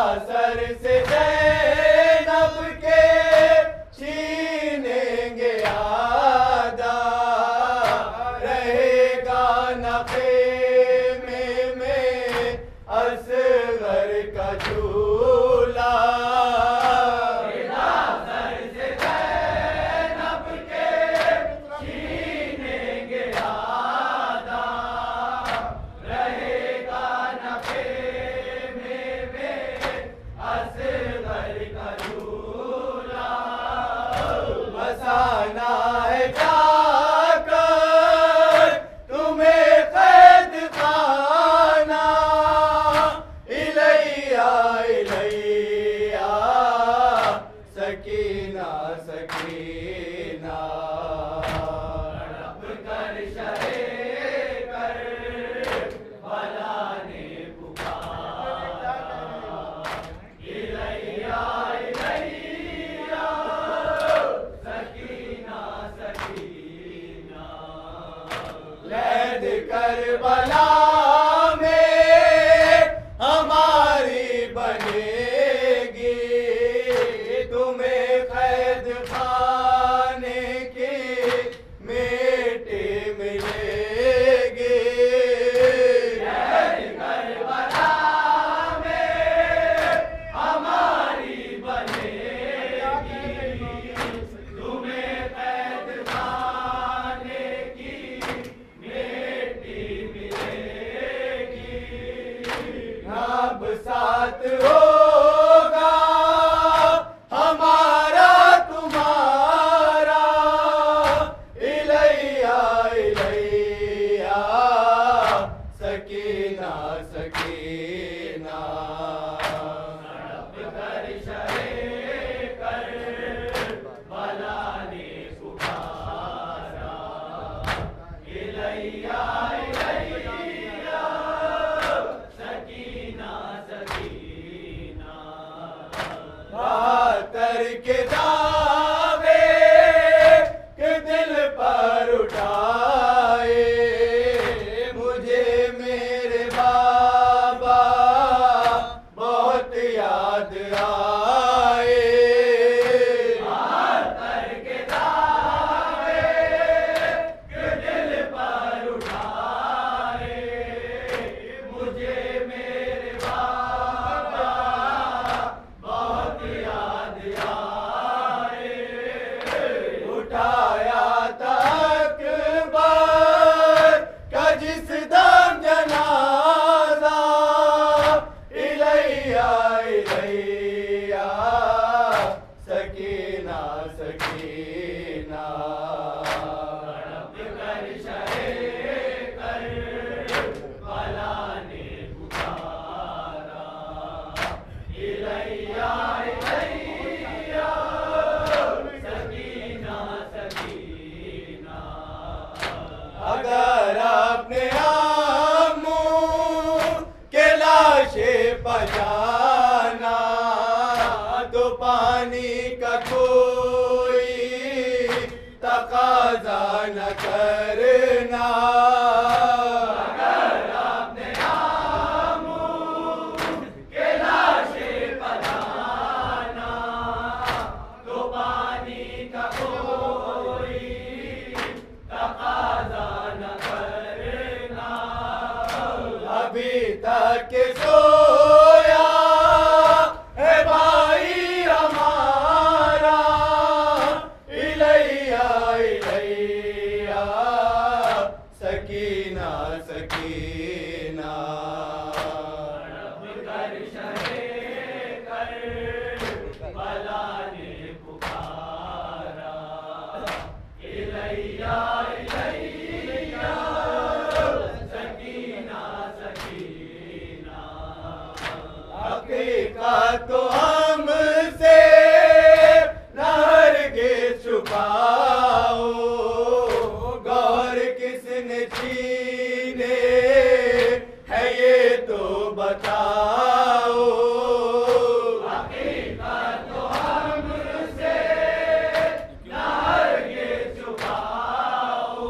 Sir से ज़ैनब के छीनेंगे आदा, रहेगा न ख़ेमे में असग़र का झूला। बसाना है जाकर तुम्हें कैद खाना, इलैया इलैया सकीना सकीना। तड़प कर शहे कर भला ने पुकारा, इलैया इलैया सकीना सकीना। लैद करबला में हमारी बनेगी, तुम्हें कैद खाने की मेटे मिलेगी। लैद करबला में हमारी बनेगी, तुम्हें कैद खाने की मेटी मिलेगी। अब साथ होगा हमारा तुम्हारा, इलैया इलैया सकीना सकीना। तड़प कर शहे कर भला ने पुकारा, इलैया इलैया सकीना सकीना। बहत्तर के दावे के दिल पर उठाए, मुझे मेरे बाबा बहुत याद आए। बहत्तर के दावे के दिल पर उठाए, मुझे मेरे बाबा बहुत याद आए। उठाया था अकबर का जिस दम जनाजा, इलैया इलैया सकीना सकीना। तड़प कर शहे कर भला ने पुकारा, इलैया इलैया सकीना सकीना। अगर अपने आमू के लाशे बचाना, तो पानी का कोई तकाजा न करना। अगर अपने आमू के लाशे बचाना, तो पानी का कोई तकाजा न करना। अभी तक सोया है भाई हमारा, इलैया इलैया सकीना सकीना। तड़प कर शहे कर भला ने पुकारा, इलैया इलैया सकीना सकीना। हकीकत तो हमसे न हरगिज़ छुपाओ, गौर किसने छीने है ये तो बताओ। हकीकत तो हमसे न हरगिज़ छुपाओ,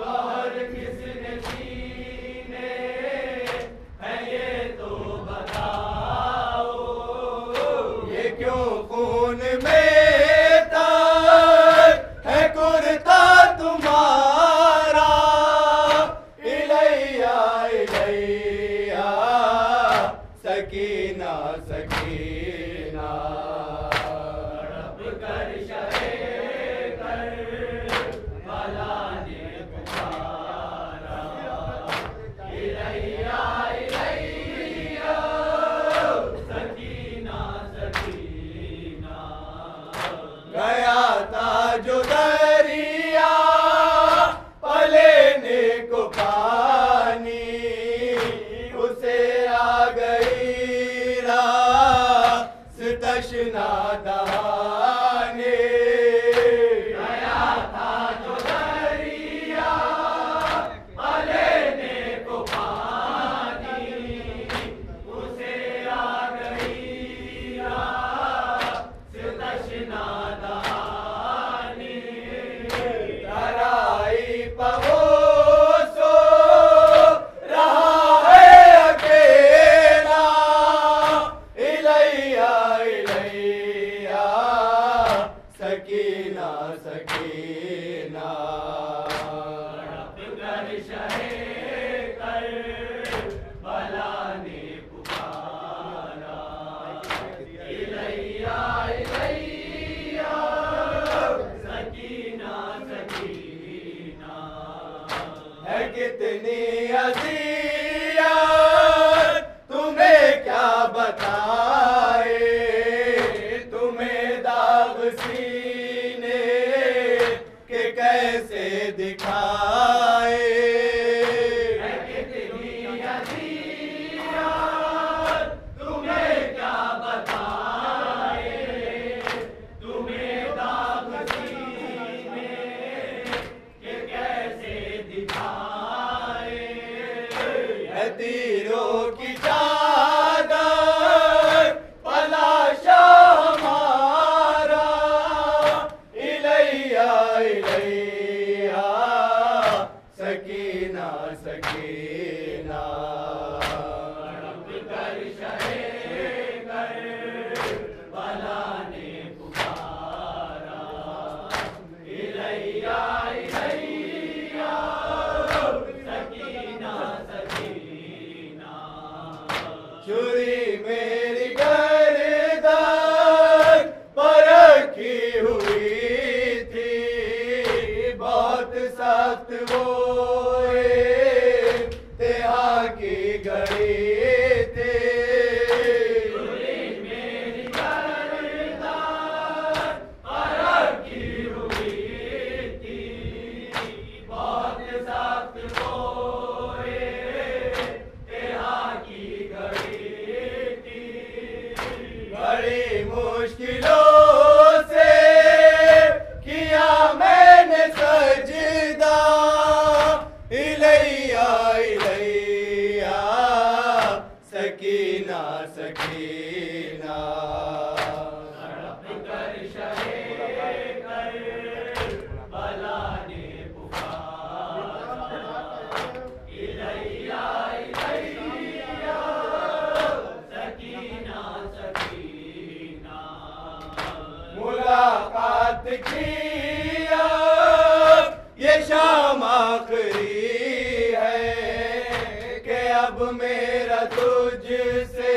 गौर किसने छीने है ये तो बताओ। सकीना सकीना तड़प कर शहे कर भला ने पुकारा इलैया इलैया सकीना सकीना गया था जो दरिया पलेने को पानी उसे आ गई रास तशना दहाने गया था जो दरिया पलेने को पानी उसे आ गई रास तशना दहाने तराई पवोसो रहा है अकेला इलैया इलैया सकीना सकीना तड़प कर शहे कर भला ने पुकारा इलैया इलैया सकीना सकीना है कितनी अज़ियत तुम्हें क्या बताए तुम्हें दाग सीने के कैसे दिखाए है कितनी अज़ियत तुम्हें क्या बताए तुम्हें दाग सीने के कैसे दिखाए है तीरों की चादर पलाशा हमारा इलैया इलैया सकीना सकीना तड़प कर शहे कर भला ने पुकारा इलैया इलैया सकीना सकीना छुरी मेरी गर्दन पर रखी हुई थी बहुत सख्त वो तेहा की गई थी छुरी मेरी गर्दन पर रखी हुई थी बहुत सख्त वो तेहा की गई थी बड़ी मुश्किलों से किया मैंने सजदा इलैया इलैया सकीना सकीना तड़प कर शहे कर भला ने पुकारा इलैया इलैया सकीना सकीना मुलाकात की ये शाम आखिरी है कि अब मेरा तुझसे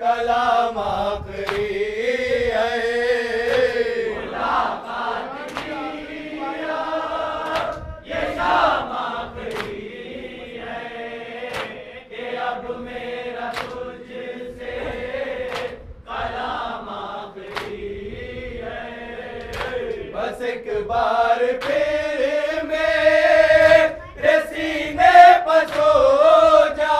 कलाम आखिरी है मुलाकात की ये शाम आखिरी है कि अब मेरा तुझसे कलाम आखिरी है बस एक बार फिर मेरे सीने पर सो जा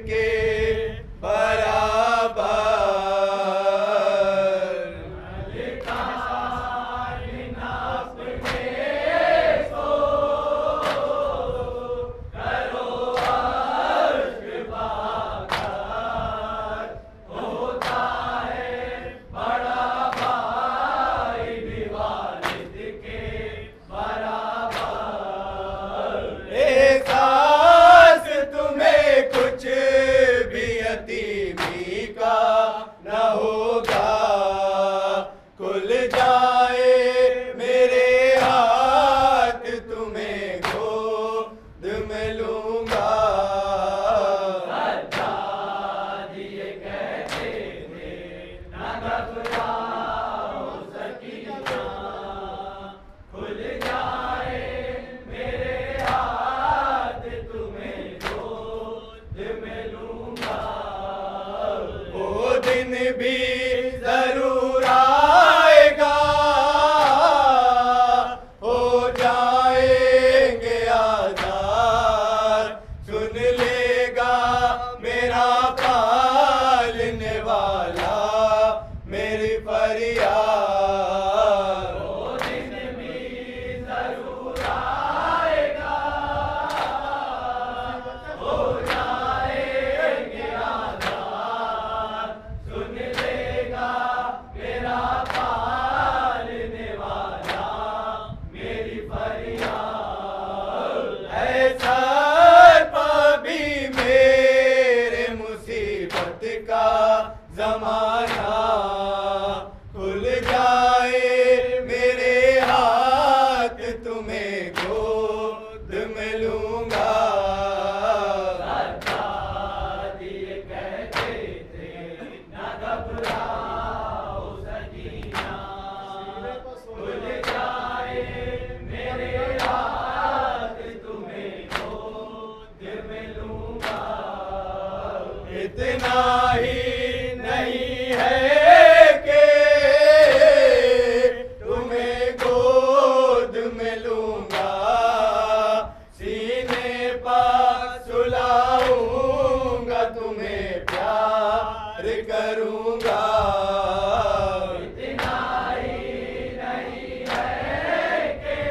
के बराबर। भी जरूर आएगा, हो जाएंगे आजाद, सुन लेगा मेरा पालने वाला मेरी फरियाद। वो दिन भी जरूर आएगा, हो जाएंगे आजाद, सुन लेगा मेरा पालने वाला मेरी फरियाद। ऐसा भी मेरे मुसीबत का जमाना, खुल जाए मेरे हाथ तुम्हें गोद में लूंगा। ये कहते थे ना घबराओ सकीना, खुल जाए मेरे हाथ तुम्हें गोद में लूंगा। इतना ही नहीं है कि तुम्हें गोद में लूंगा, सीने पर सुलाऊंगा, तुम्हें प्यार करूंगा। इतना ही नहीं है कि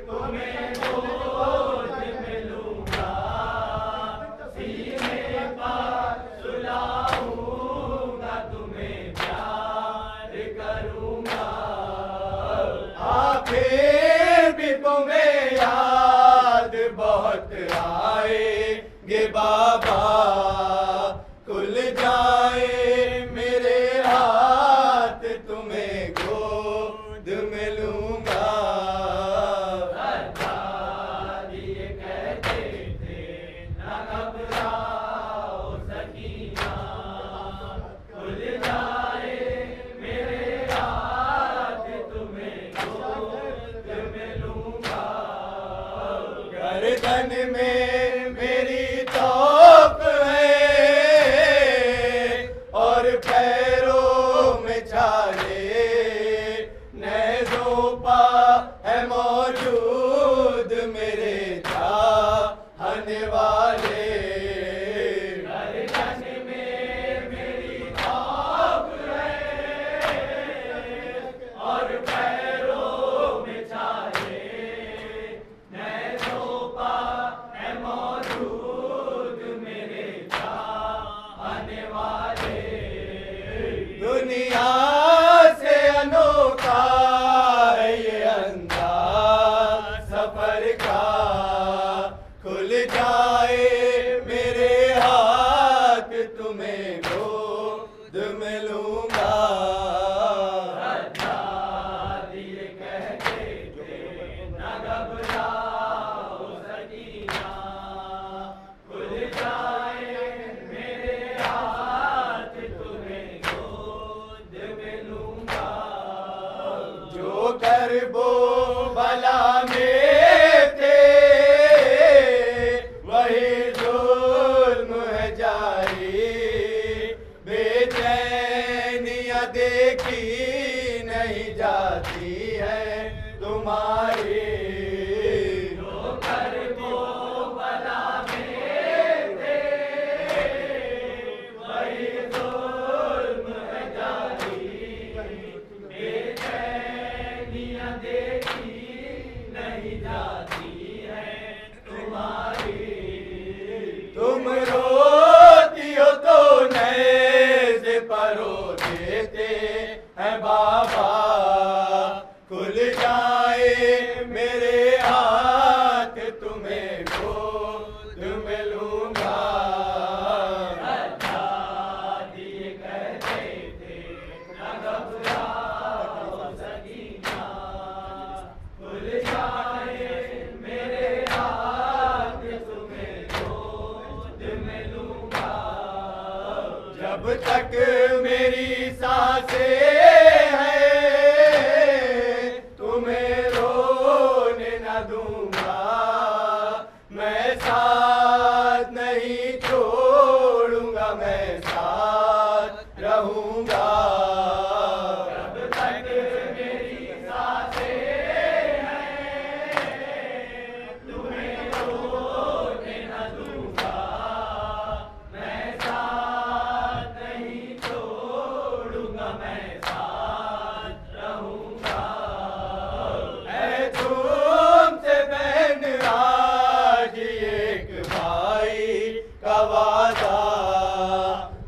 तुम्हें गोद में लूंगा, सीने पर सुलाऊंगा, तुम्हें प्यार करूंगा। फिर भी तुम्हें याद बहुत आएंगे बाबा, खुल जाए मेरे हाथ तुम्हें गोद में लूंगा। ये कहते थे ना घबराओ सकीना, खुल जाए मेरे हाथ तुम्हें गोद में लूंगा। गर्दन में मेरी तोप है और पैरों में छाले, नेज़ों पर है मौजूद मेरे चाहने वाले। गर्दन में मेरी तोप है और पैरों में छाले, नेज़ों पर है मौजूद मेरे चाहने वाले। दुनिया से अनोखा है ये अंदाज सफर का, खुल जाए मेरे हाथ तुम्हें गोद में लूंगा। ये कहते थे ना घबराओ सकीना, खुल जाए मेरे हाथ तुम्हें गोद में लूंगा। जो कर वो भला में थे, वही जुल्म है जारी, बेचैनियां देखी नहीं जाती है तुम्हारी। जो कर वो भला में तुम रोती हो तो नए से परो देते हैं बाबा, खुल जाए मेरे हाथ तुम्हें गोद में लूंगा। दादी कहते थे न घबराओ सकीना, खुल जाए मेरे हाथ तुम्हें गोद में लूंगा। जब तक मेरी सांसें हैं तुम्हें रोने न दूंगा, मैं साथ नहीं छोड़ूंगा, मैं साथ रहूंगा। जब तक मेरी सांसें हैं तुम्हें रोने न दूंगा, मैं साथ नहीं छोड़ूंगा, मैं साथ रहूंगा। ऐ तुमसे बहन आज एक भाई का वादा,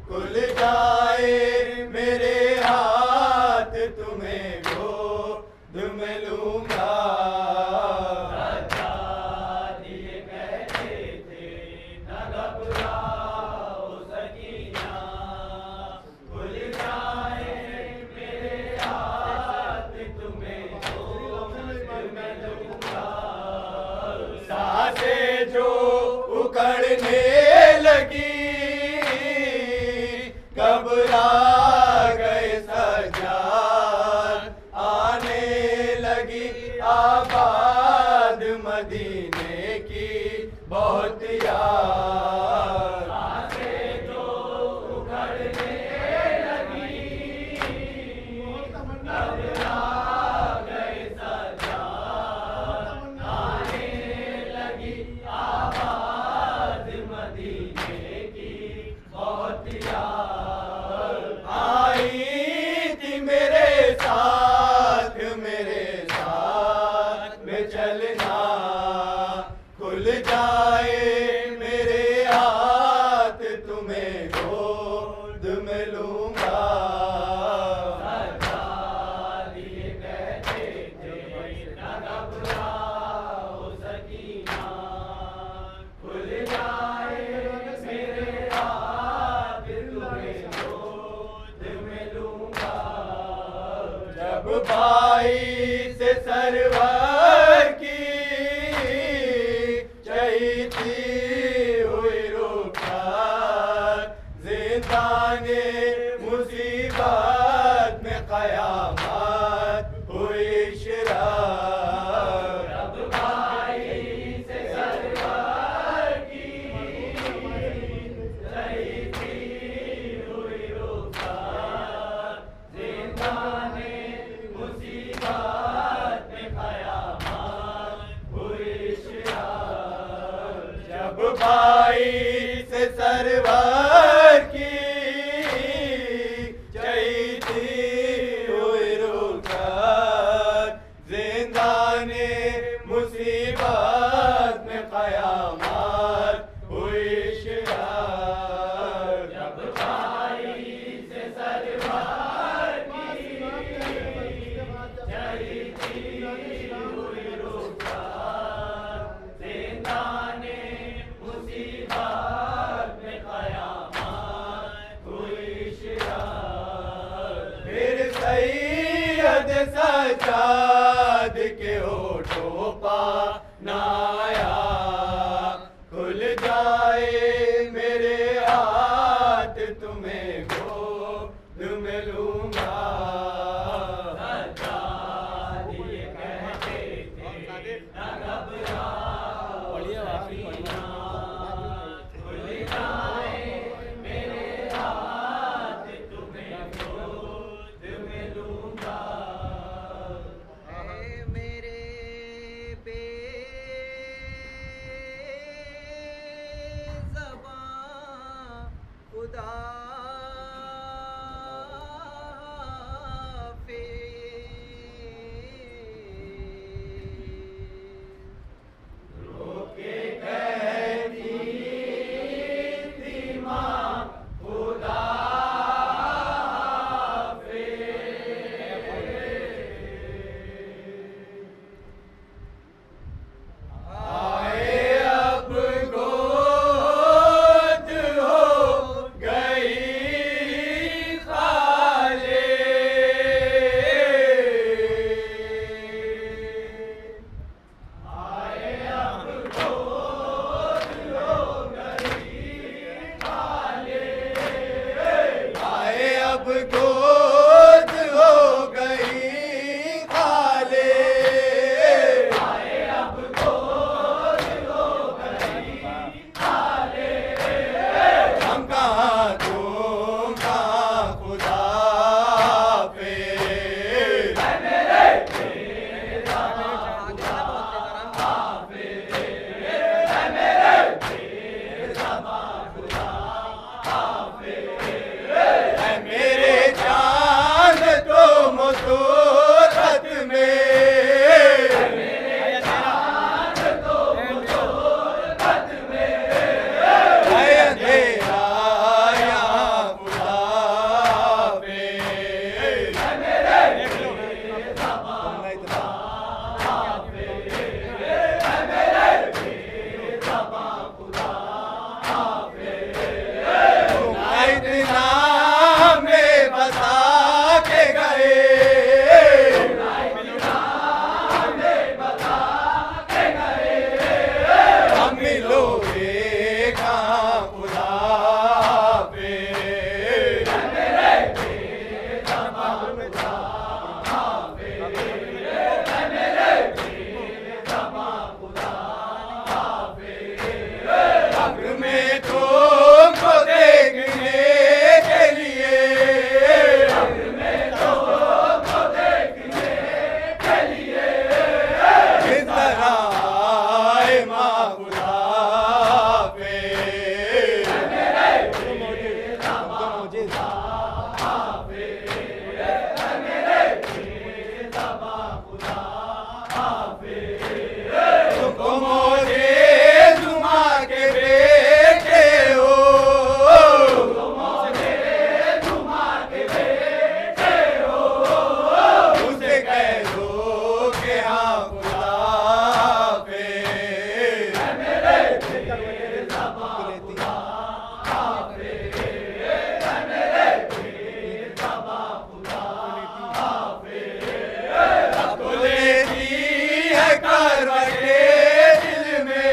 खुल जाए मेरे हाथ तुम्हें गोद में लूंगा। दादी कहते थे न घबराओ सकीना, खुल जाए मेरे हाथ तुम्हें गोद में लूंगा। सांसें जो उखड़ने लगी, घबरा गए सज्जाद, आने लगी आबाद मदीने की बहुत याद। सांसें जो उखड़ने लगी, घबरा गए सज्जाद, आने लगी आबाद मदीने की बहुत याद। आई थी मेरे साथ में चलना, खुल जाए मेरे हाथ तुम्हें गोद में लूंगा। दादी कहते थे न घबराओ सकीना, खुल जाए मेरे हाथ तुम्हें गोद में लूंगा। जब भाई से सरवर की चहीती हुई रुखसत, जिंदाने मुसीबत में कयामत हुई शिरात। जब भाई से सरवर की चहीती हुई रुखसत, जिंदाने मुसीबत में कयामत हुई शिरात। जब भाई से सरवर की चहीती हुई रुखसत, जिंदाने मुसीबत में कयामत हुई शिरात। जब भाई से सरवर की चहीती हुई रुखसत, जिंदाने मुसीबत में कयामत हुई शिरात। फिर सैयद सज्जाद के होठों पर नाया, खुल जाए मेरे हाथ तुम्हें गोद में लूंगा। दादी कहते थे न घबराओ सकीना, खुल जाए मेरे हाथ तुम्हें गोद में लूंगा। मेरे पे मेरे चांद तुम सूरत में, अंधेरा यहाँ खुदा पे। इतना में बता के गए, हम मिलोगे कहाँ खुदा पे। कब्र में तुमको देखने के लिए, किस तरह आए माँ खुदा पे। तुमको मोजे जुमा के बेटे हो, उसे कह दो कि हाँ खुदा पे। तो लेती है करवटे दिल में,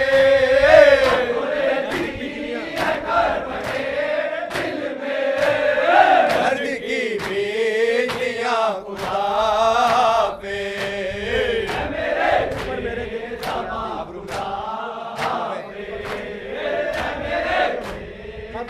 दर्द की बेटियां खुदा पे। अब